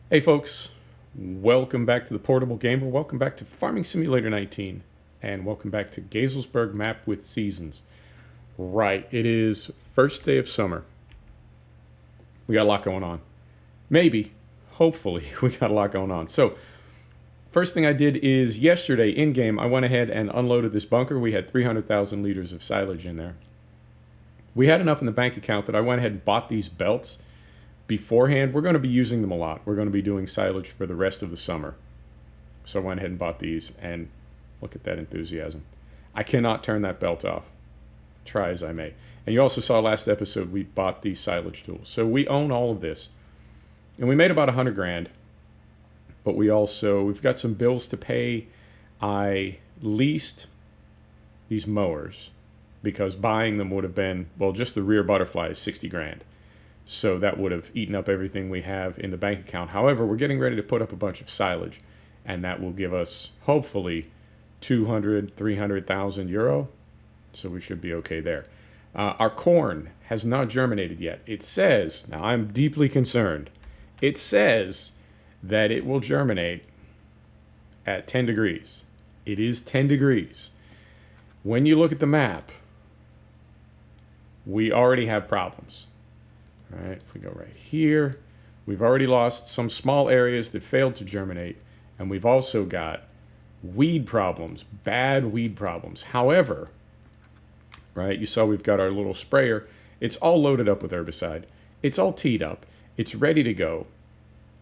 Hey folks, welcome back to the Portable Gamer, welcome back to Farming Simulator 19, and welcome back to Geiselsberg map with seasons. Right, it is first day of summer. We got a lot going on. Maybe, hopefully, we got a lot going on. So, first thing I did is yesterday in-game, I went ahead and unloaded this bunker. We had 300,000 liters of silage in there. We had enough in the bank account that I went ahead and bought these belts beforehand. We're going to be using them a lot. We're going to be doing silage for the rest of the summer. So I went ahead and bought these, and look at that enthusiasm. I cannot turn that belt off, try as I may. And you also saw last episode we bought these silage tools. So we own all of this. And we made about 100 grand. But we've got some bills to pay. I leased these mowers because buying them would have been, well, just the rear butterfly is 60 grand. So that would have eaten up everything we have in the bank account. However, we're getting ready to put up a bunch of silage, and that will give us, hopefully, 200, 300,000 euro. So we should be okay there. Our corn has not germinated yet. It says, now I'm deeply concerned, it says that it will germinate at 10 degrees. It is 10 degrees. When you look at the map, we already have problems. All right, if we go right here, we've already lost some small areas that failed to germinate, and we've also got weed problems, bad weed problems. However, right, you saw we've got our little sprayer. It's all loaded up with herbicide. It's all teed up. It's ready to go.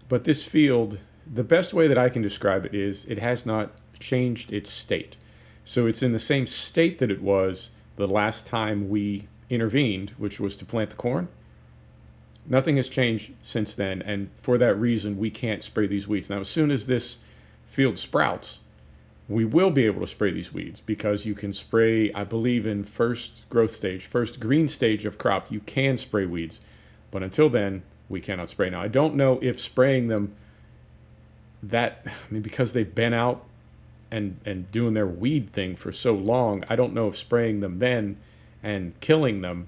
But this field, the best way that I can describe it is it has not changed its state. So it's in the same state that it was the last time we intervened, which was to plant the corn. Nothing has changed since then, and for that reason, we can't spray these weeds. Now, as soon as this field sprouts, we will be able to spray these weeds because you can spray, I believe, in first growth stage, first green stage of crop, you can spray weeds. But until then, we cannot spray. Now, I don't know if spraying them because they've been out and doing their weed thing for so long, I don't know if spraying them then and killing them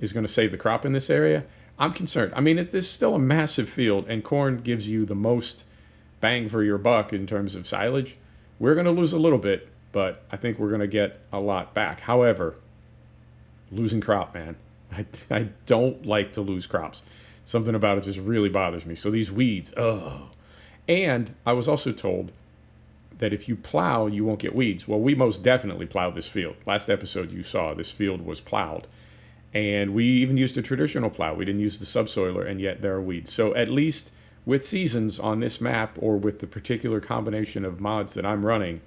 is going to save the crop in this area. I'm concerned. I mean, this is still a massive field, and corn gives you the most bang for your buck in terms of silage. We're going to lose a little bit, but I think we're going to get a lot back. However, losing crop, man. I don't like to lose crops. Something about it just really bothers me. So these weeds, oh. And I was also told that if you plow, you won't get weeds. Well, we most definitely plowed this field. Last episode you saw, this field was plowed. And we even used a traditional plow. We didn't use the subsoiler, and yet there are weeds. So at least with seasons on this map, or with the particular combination of mods that I'm running,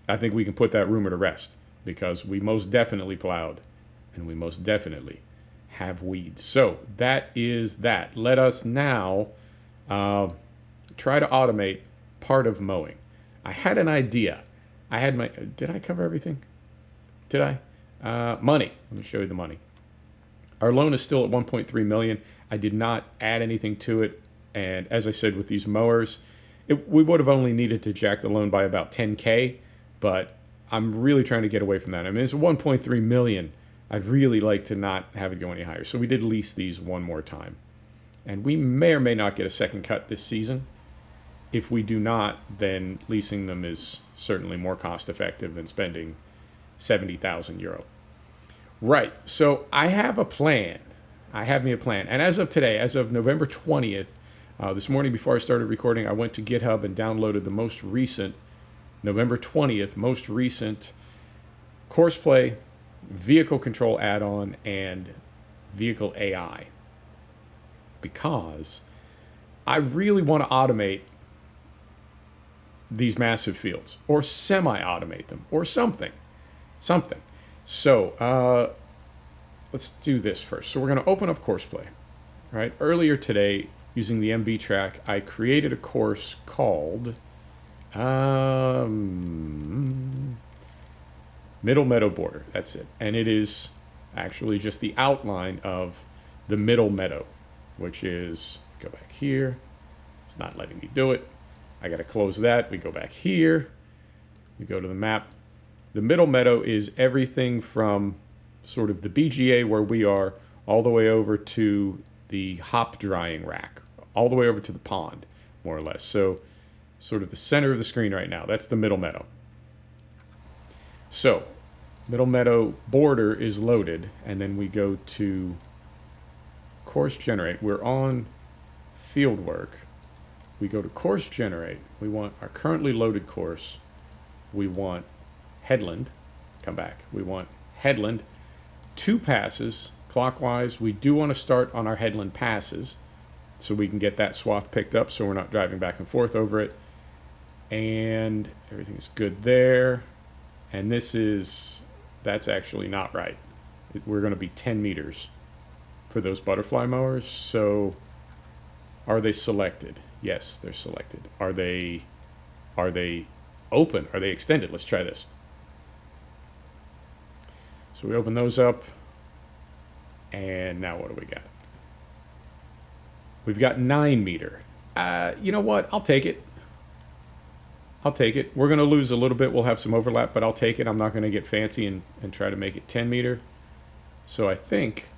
I think we can put that rumor to rest, because we most definitely plowed, and we most definitely have weeds. So that is that. Let us now try to automate part of mowing. I had an idea. Did I cover everything? Did I? Money. Let me show you the money. Our loan is still at 1.3 million. I did not add anything to it. And as I said, with these mowers, we would have only needed to jack the loan by about 10K, but I'm really trying to get away from that. I mean, it's 1.3 million. I'd really like to not have it go any higher. So we did lease these one more time. And we may or may not get a second cut this season. If we do not, then leasing them is certainly more cost effective than spending 70,000 euro. Right, so I have a plan. I have me a plan. And as of today, as of November 20th, this morning before I started recording, I went to GitHub and downloaded the most recent, November 20th, most recent CoursePlay, vehicle control add-on, and vehicle AI. Because I really want to automate these massive fields, or semi-automate them, or something. So let's do this first. So we're going to open up CoursePlay. Right? Earlier today, using the MB track, I created a course called Middle Meadow Border. That's it. And it is actually just the outline of the Middle Meadow, which is, go back here. It's not letting me do it. I got to close that. We go back here. We go to the map. The Middle Meadow is everything from sort of the BGA where we are all the way over to the hop drying rack all the way over to the pond, more or less. So sort of the center of the screen right now, that's the middle meadow. So middle meadow border is loaded, and then we go to course generate. We're on field work. We go to course generate. We want our currently loaded course. We want headland. Come back. We want headland. 2 passes clockwise. We do want to start on our headland passes so we can get that swath picked up so we're not driving back and forth over it. And everything's good there. And that's actually not right. We're going to be 10 meters for those butterfly mowers. So are they selected? Yes, they're selected. Are they open? Are they extended? Let's try this. So we open those up, and now what do we got? We've got 9 meter. You know what? I'll take it. I'll take it. We're going to lose a little bit. We'll have some overlap, but I'll take it. I'm not going to get fancy and try to make it 10 meter. So I think,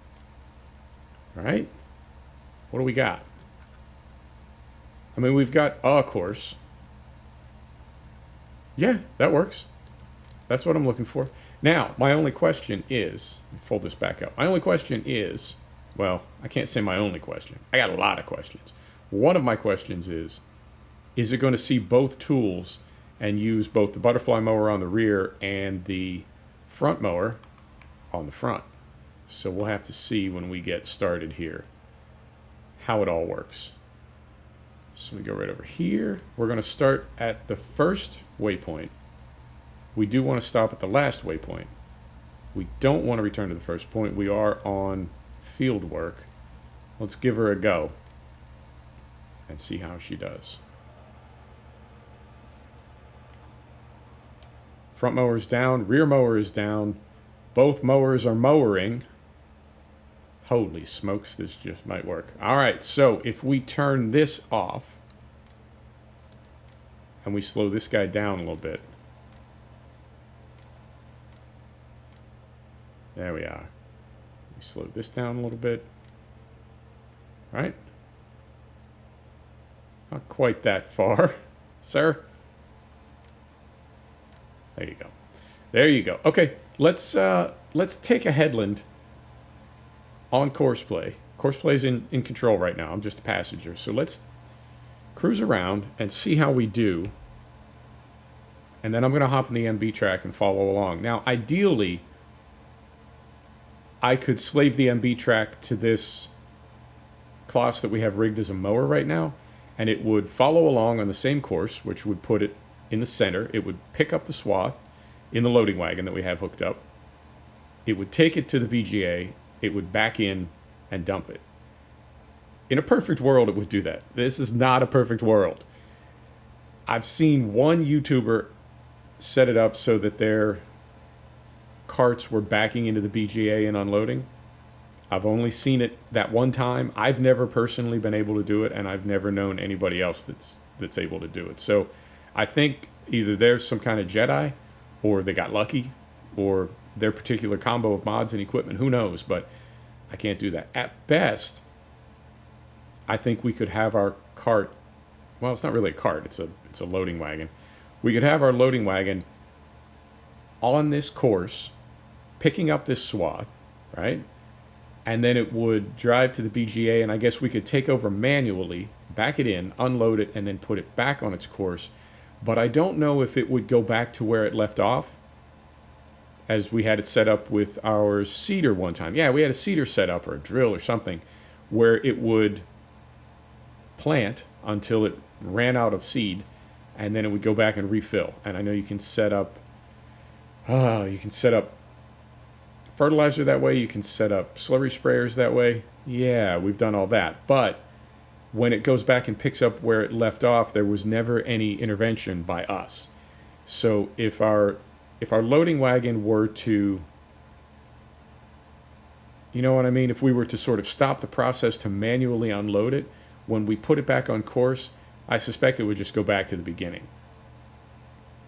all right, what do we got? I mean, we've got a course. Yeah, that works. That's what I'm looking for. Now, my only question is, let me fold this back up. My only question is, well, I can't say my only question. I got a lot of questions. One of my questions is it going to see both tools and use both the butterfly mower on the rear and the front mower on the front? So we'll have to see when we get started here how it all works. So we go right over here. We're going to start at the first waypoint. We do want to stop at the last waypoint. We don't want to return to the first point. We are on field work. Let's give her a go and see how she does. Front mower is down, rear mower is down. Both mowers are mowering. Holy smokes, this just might work. All right, so if we turn this off and we slow this guy down a little bit. There we are. We slow this down a little bit. All right. Not quite that far, sir. There you go. There you go. Okay, let's take a headland on CoursePlay. CoursePlay's in control right now. I'm just a passenger. So let's cruise around and see how we do. And then I'm going to hop in the MB track and follow along. Now, ideally, I could slave the MB track to this class that we have rigged as a mower right now, and it would follow along on the same course, which would put it in the center. It would pick up the swath in the loading wagon that we have hooked up. It would take it to the BGA. It would back in and dump it. In a perfect world, it would do that. This is not a perfect world. I've seen one YouTuber set it up so that their carts were backing into the BGA and unloading. I've only seen it that one time. I've never personally been able to do it, and I've never known anybody else that's able to do it. So I think either there's some kind of Jedi, or they got lucky, or their particular combo of mods and equipment. Who knows? But I can't do that. At best, I think we could have our cart. Well, it's not really a cart. It's a loading wagon. We could have our loading wagon on this course, picking up this swath, right? And then it would drive to the BGA, and I guess we could take over manually, back it in, unload it, and then put it back on its course. But I don't know if it would go back to where it left off, as we had it set up with our seeder one time. Yeah, we had a seeder set up, or a drill or something, where it would plant until it ran out of seed, and then it would go back and refill. And I know you can set up fertilizer that way. You can set up slurry sprayers that way. Yeah, we've done all that. But when it goes back and picks up where it left off, there was never any intervention by us. So if our loading wagon were to, you know what I mean? If we were to sort of stop the process to manually unload it, when we put it back on course, I suspect it would just go back to the beginning.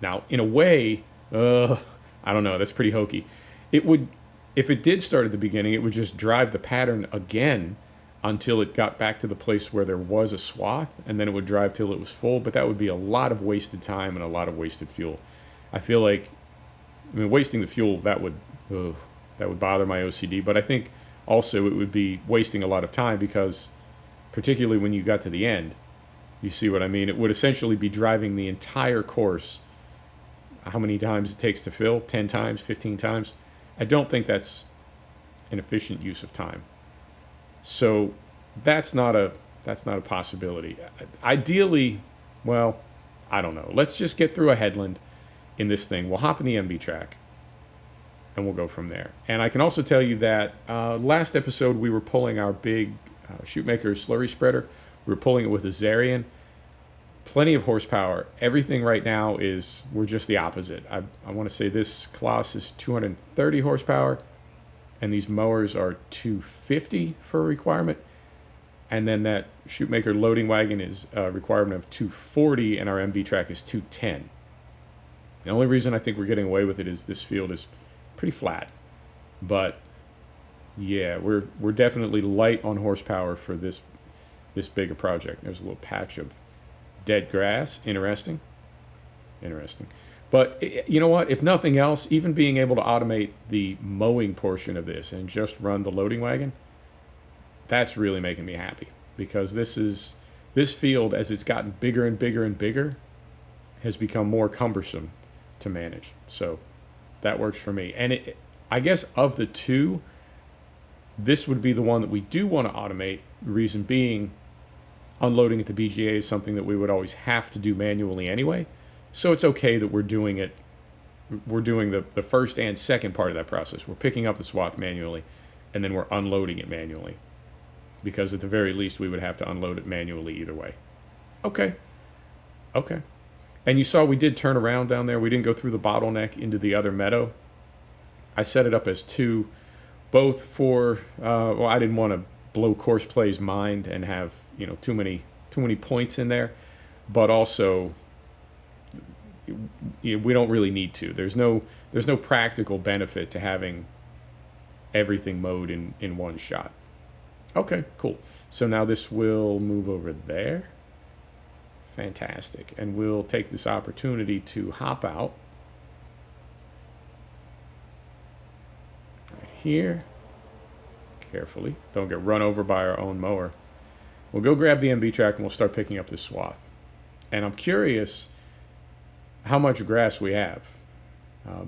Now, in a way, I don't know, that's pretty hokey. It would, if it did start at the beginning, it would just drive the pattern again until it got back to the place where there was a swath, and then it would drive till it was full. But that would be a lot of wasted time and a lot of wasted fuel. I feel like, I mean, wasting the fuel, that would bother my OCD. But I think also it would be wasting a lot of time, because particularly when you got to the end, you see what I mean? It would essentially be driving the entire course. How many times it takes to fill? 10 times, 15 times? I don't think that's an efficient use of time. So that's not a possibility. Ideally, well, I don't know. Let's just get through a headland in this thing. We'll hop in the MB track, and we'll go from there. And I can also tell you that last episode we were pulling our big Shootmaker slurry spreader. We were pulling it with a Zarian. Plenty of horsepower. Everything right now is, we're just the opposite. I want to say this Colossus is 230 horsepower, and these mowers are 250 for a requirement. And then that Shootmaker loading wagon is a requirement of 240, and our MB track is 210. The only reason I think we're getting away with it is this field is pretty flat. But yeah, we're definitely light on horsepower for this big a project. There's a little patch of dead grass. Interesting. But you know what? If nothing else, even being able to automate the mowing portion of this and just run the loading wagon, that's really making me happy, because this field, as it's gotten bigger and bigger and bigger, has become more cumbersome to manage. So that works for me. And I guess of the two, this would be the one that we do want to automate. The reason being, unloading at the BGA is something that we would always have to do manually anyway. So it's okay that we're doing it. We're doing the first and second part of that process. We're picking up the swath manually, and then we're unloading it manually, because at the very least we would have to unload it manually either way. Okay. And you saw we did turn around down there. We didn't go through the bottleneck into the other meadow. I set it up as two, both for, well, I didn't want to blow CoursePlay's mind and have, you know, too many points in there, but also we don't really need to. There's no practical benefit to having everything mowed in one shot. Okay, cool. So now this will move over there. Fantastic. And we'll take this opportunity to hop out right here. Carefully. Don't get run over by our own mower. We'll go grab the MB track and we'll start picking up this swath. And I'm curious how much grass we have,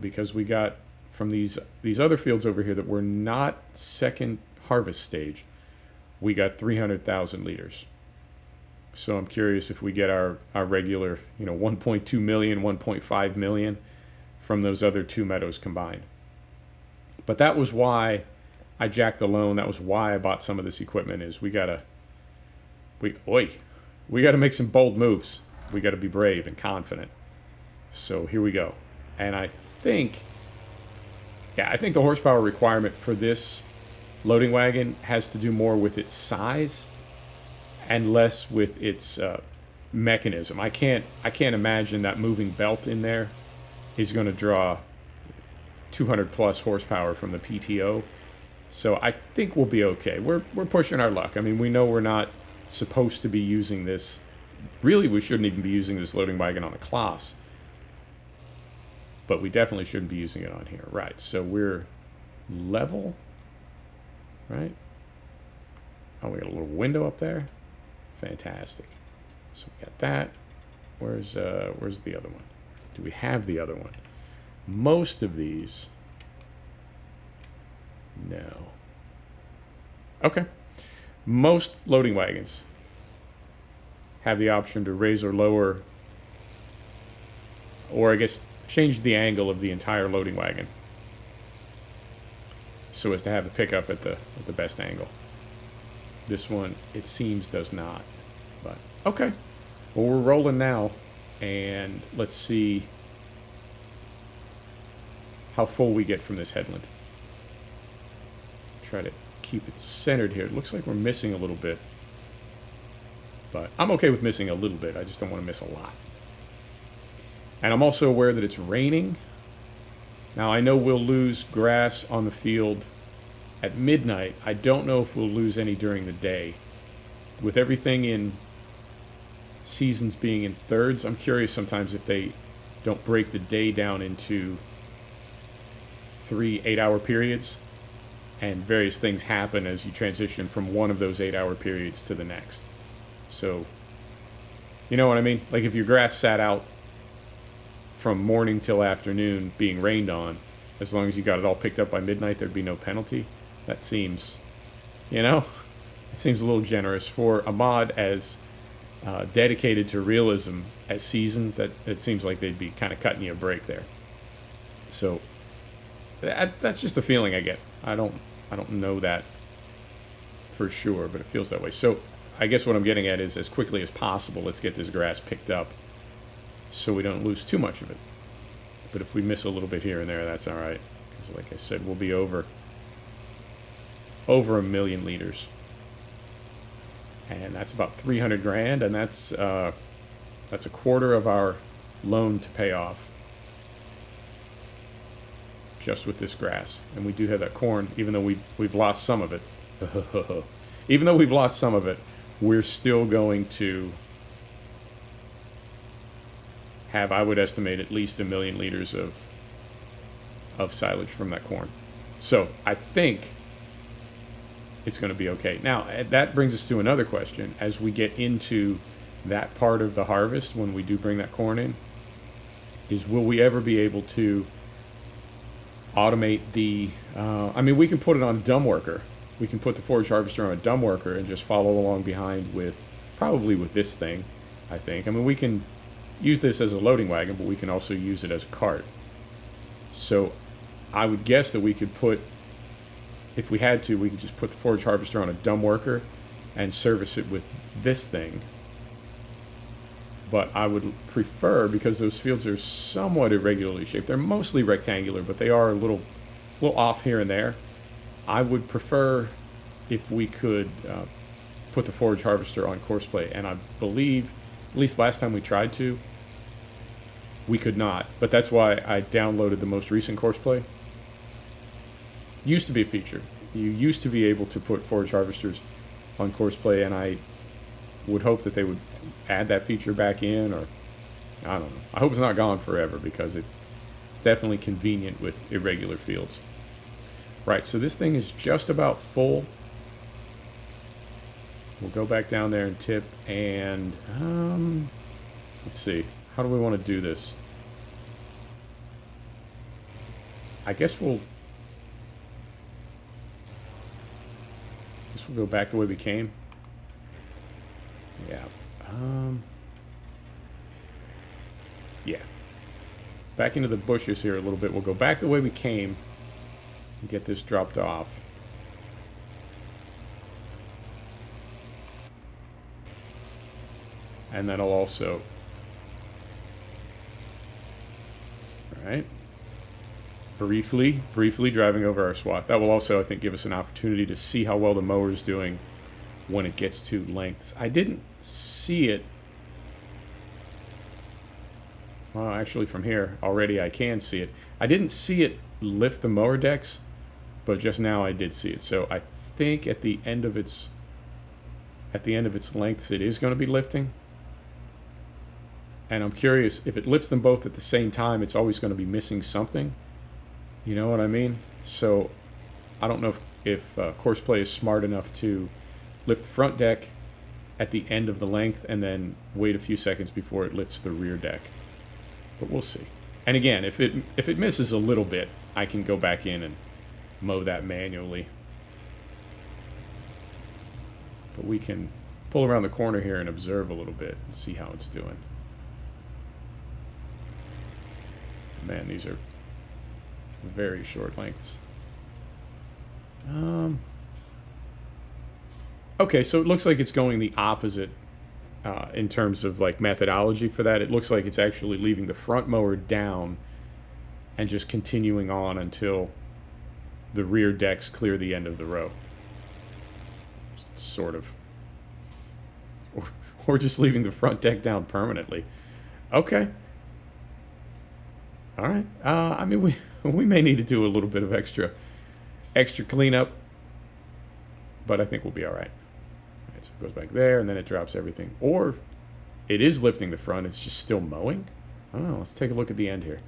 because we got from these other fields over here that were not second harvest stage, we got 300,000 liters. So I'm curious if we get our regular, 1.2 million, 1.5 million from those other two meadows combined. But that was why I jacked the loan. That was why I bought some of this equipment. Is we gotta make some bold moves. We gotta be brave and confident. So here we go. And I think the horsepower requirement for this loading wagon has to do more with its size and less with its mechanism. I can't imagine that moving belt in there is going to draw 200 plus horsepower from the PTO. So I think we'll be okay. We're pushing our luck. I mean, we know we're not supposed to be using this. Really, we shouldn't even be using this loading wagon on a class. But we definitely shouldn't be using it on here. Right, so we're level, right? Oh, we got a little window up there. Fantastic. So we got that. Where's the other one? Do we have the other one? Most of these, no. Okay. Most loading wagons have the option to raise or lower, or I guess change the angle of the entire loading wagon so as to have the pickup at the best angle. This one, it seems, does not. But okay. Well, we're rolling now, and let's see how full we get from this headland. Try to keep it centered here. It looks like we're missing a little bit, but I'm okay with missing a little bit. I just don't want to miss a lot. And I'm also aware that it's raining. Now, I know we'll lose grass on the field at midnight. I don't know if we'll lose any during the day. With everything in seasons being in thirds, I'm curious sometimes if they don't break the day down into 3 8-hour periods, and various things happen as you transition from one of those 8-hour periods to the next. So, you know what I mean? Like if your grass sat out from morning till afternoon being rained on, as long as you got it all picked up by midnight, there'd be no penalty. That seems, you know, it seems a little generous for a mod as dedicated to realism as seasons. That it seems like they'd be kind of cutting you a break there. So that's just the feeling I get. I don't know that for sure, but it feels that way. So I guess what I'm getting at is, as quickly as possible, let's get this grass picked up so we don't lose too much of it. But if we miss a little bit here and there, that's all right. Because like I said, we'll be over 1 million liters. And that's about 300 grand, and that's a quarter of our loan to pay off just with this grass. And we do have that corn, even though we've lost some of it. Even though we've lost some of it, we're still going to have, I would estimate, at least 1 million liters of silage from that corn. So I think it's going to be okay. Now, that brings us to another question. As we get into that part of the harvest, when we do bring that corn in, is will we ever be able to automate the, I mean, we can put it on a dumb worker. We can put the forage harvester on a dumb worker and just follow along behind with, probably with this thing, I think. I mean, we can use this as a loading wagon, but we can also use it as a cart. So I would guess that we could put, if we had to, we could just put the forage harvester on a dumb worker and service it with this thing. But I would prefer, because those fields are somewhat irregularly shaped, they're mostly rectangular, but they are a little off here and there. I would prefer if we could put the forage harvester on CoursePlay, and I believe, at least last time we tried to, we could not. But that's why I downloaded the most recent CoursePlay. Used to be a feature. You used to be able to put forage harvesters on CoursePlay, and I would hope that they would add that feature back in, or I don't know. I hope it's not gone forever, because it's definitely convenient with irregular fields. Right, so this thing is just about full. We'll go back down there and tip, and let's see. How do we want to do this? I guess we'll go back the way we came. Yeah. Yeah. Back into the bushes here a little bit. We'll go back the way we came and get this dropped off. And that'll also, all right, briefly driving over our swath. That will also, I think, give us an opportunity to see how well the mower is doing when it gets to lengths. I didn't see it. Well, actually from here already I can see it. I didn't see it lift the mower decks, but just now I did see it. So I think at the end of its lengths it is going to be lifting. And I'm curious, if it lifts them both at the same time, it's always going to be missing something. You know what I mean? So I don't know if CoursePlay is smart enough to lift the front deck at the end of the length and then wait a few seconds before it lifts the rear deck. But we'll see. And again, if it misses a little bit, I can go back in and mow that manually. But we can pull around the corner here and observe a little bit and see how it's doing. Man, these are very short lengths. Okay, so it looks like it's going the opposite in terms of like methodology for that. It looks like it's actually leaving the front mower down and just continuing on until the rear decks clear the end of the row. Sort of. Or just leaving the front deck down permanently. Okay. All right. I mean, we may need to do a little bit of extra cleanup but I think we'll be all right. All right, so it goes back there, and then it drops everything. Or it is lifting the front. It's just still mowing. I don't know. Let's take a look at the end here.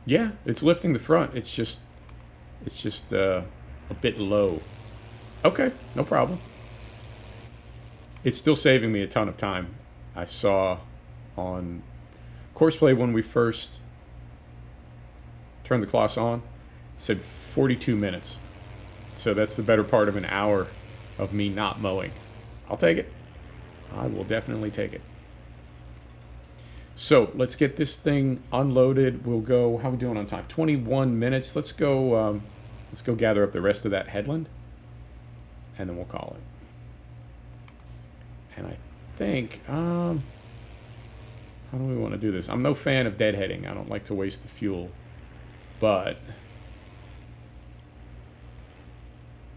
Yeah, it's lifting the front. It's just a bit low. Okay, no problem. It's still saving me a ton of time. I saw on CoursePlay when we first turned the cloths on, it said 42 minutes. So that's the better part of an hour of me not mowing. I'll take it. I will definitely take it. So let's get this thing unloaded. We'll go, how are we doing on time? 21 minutes. Let's go gather up the rest of that headland, and then we'll call it. And I think, how do we want to do this? I'm no fan of deadheading. I don't like to waste the fuel, but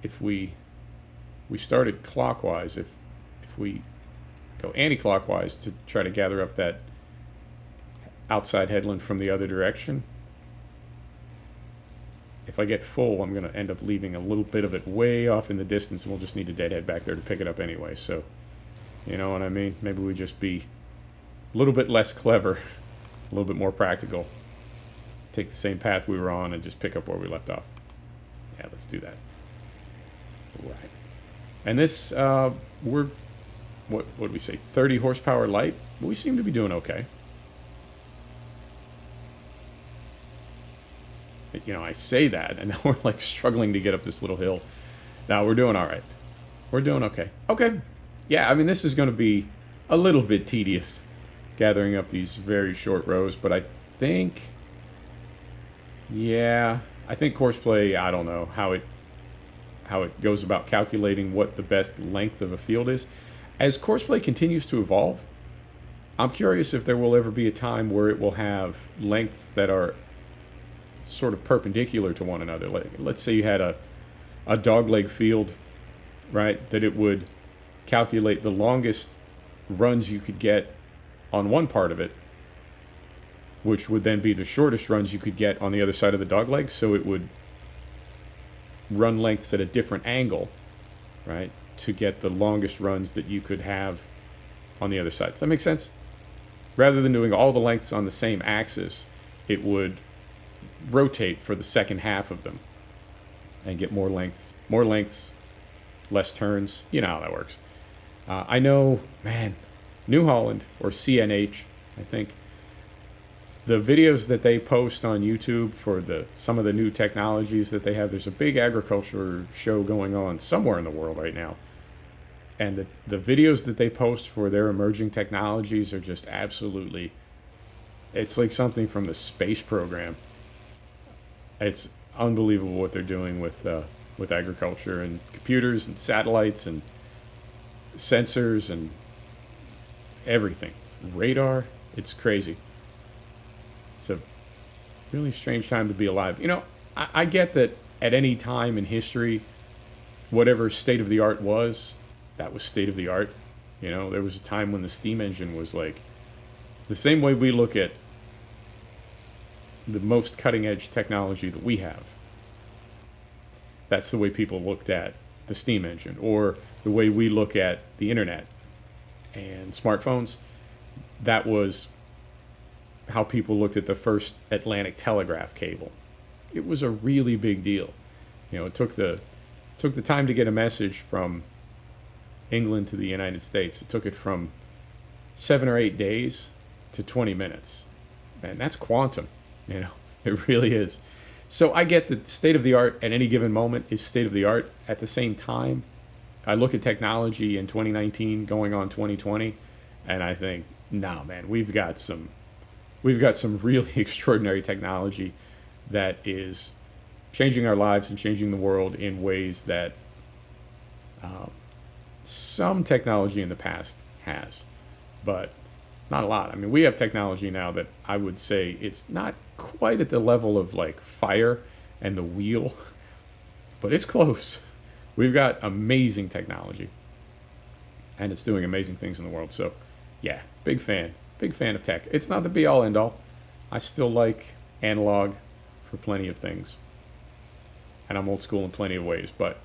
if we started clockwise, if we go anti-clockwise to try to gather up that outside headland from the other direction, if I get full, I'm going to end up leaving a little bit of it way off in the distance, and we'll just need a deadhead back there to pick it up anyway. So, you know what I mean? Maybe we just be a little bit less clever, a little bit more practical. Take the same path we were on and just pick up where we left off. Yeah, let's do that. Right. And this, we're, what did we say, 30 horsepower light? We seem to be doing okay. You know, I say that, and now we're like struggling to get up this little hill. Now we're doing all right. We're doing okay. Okay. Yeah, I mean, this is going to be a little bit tedious, gathering up these very short rows, but I think, yeah, I think CoursePlay, I don't know how it goes about calculating what the best length of a field is. As CoursePlay continues to evolve, I'm curious if there will ever be a time where it will have lengths that are sort of perpendicular to one another. Like, let's say you had a dogleg field, right, that it would calculate the longest runs you could get on one part of it, which would then be the shortest runs you could get on the other side of the dogleg. So it would run lengths at a different angle, right, to get the longest runs that you could have on the other side. Does that make sense? Rather than doing all the lengths on the same axis, it would rotate for the second half of them and get more lengths, less turns. You know how that works. I know, man, New Holland, or CNH, I think, the videos that they post on YouTube for some of the new technologies that they have, there's a big agriculture show going on somewhere in the world right now. And the videos that they post for their emerging technologies are just absolutely, it's like something from the space program. It's unbelievable what they're doing with agriculture and computers and satellites and sensors and everything. Radar, it's crazy. It's a really strange time to be alive. You know, I get that at any time in history, whatever state of the art was, that was state of the art. You know, there was a time when the steam engine was like, the same way we look at the most cutting edge technology that we have. That's the way people looked at the steam engine, or the way we look at the internet and smartphones. That was how people looked at the first Atlantic telegraph cable. It was a really big deal. You know, it took the time to get a message from England to the United States. It took it from 7 or 8 days to 20 minutes. Man, that's quantum. You know, it really is. So I get that state of the art at any given moment is state of the art. At the same time, I look at technology in 2019 going on 2020, and I think, no, man, we've got some really extraordinary technology that is changing our lives and changing the world in ways that some technology in the past has, but not a lot. I mean, we have technology now that I would say it's not quite at the level of like fire and the wheel, but it's close. We've got amazing technology, and it's doing amazing things in the world. So, yeah, big fan. big fan of tech. It's not the be-all, end-all. I still like analog for plenty of things. And I'm old school in plenty of ways, but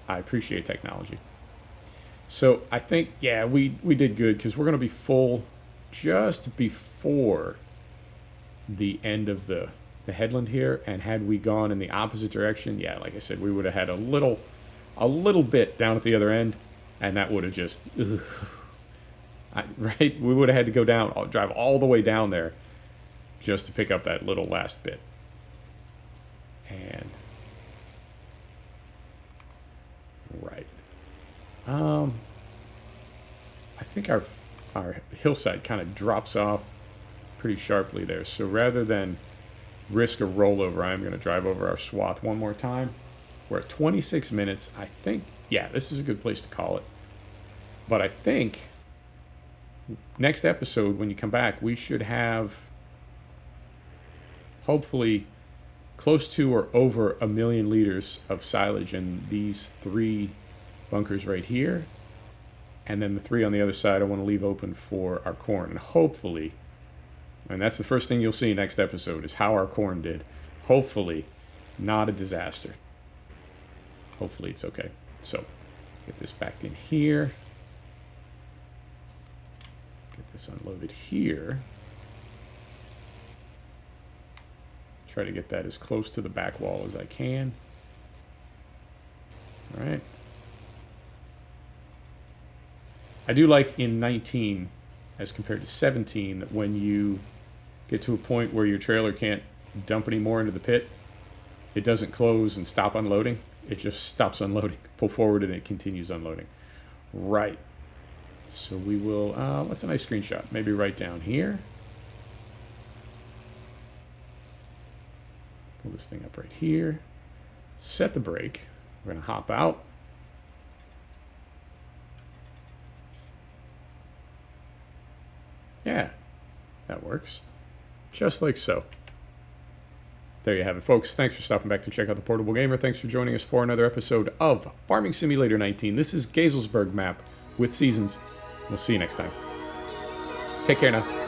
I appreciate technology. So I think, yeah, we did good because we're going to be full just before the end of the headland here. And had we gone in the opposite direction, yeah, like I said, we would have had a little bit down at the other end, and that would have just, right? We would have had to go down, drive all the way down there just to pick up that little last bit. And right. I think our hillside kind of drops off pretty sharply there. So rather than risk a rollover, I'm going to drive over our swath one more time. We're at 26 minutes. I think, yeah, this is a good place to call it. But I think next episode, when you come back, we should have hopefully close to or over 1 million liters of silage in these 3 bunkers right here. And then the 3 on the other side I want to leave open for our corn. And hopefully, and that's the first thing you'll see next episode, is how our corn did. Hopefully, not a disaster. Hopefully it's okay. So, get this backed in here. Get this unloaded here. Try to get that as close to the back wall as I can. All right. I do like in 19, as compared to 17, that when you get to a point where your trailer can't dump any more into the pit, it doesn't close and stop unloading. It just stops unloading, pull forward, and it continues unloading. Right. So we will, what's a nice screenshot? Maybe right down here. Pull this thing up right here. Set the brake. We're going to hop out. Yeah, that works. Just like so. There you have it, folks. Thanks for stopping back to check out the Portable Gamer. Thanks for joining us for another episode of Farming Simulator 19. This is Geiselsberg map with seasons. We'll see you next time. Take care now.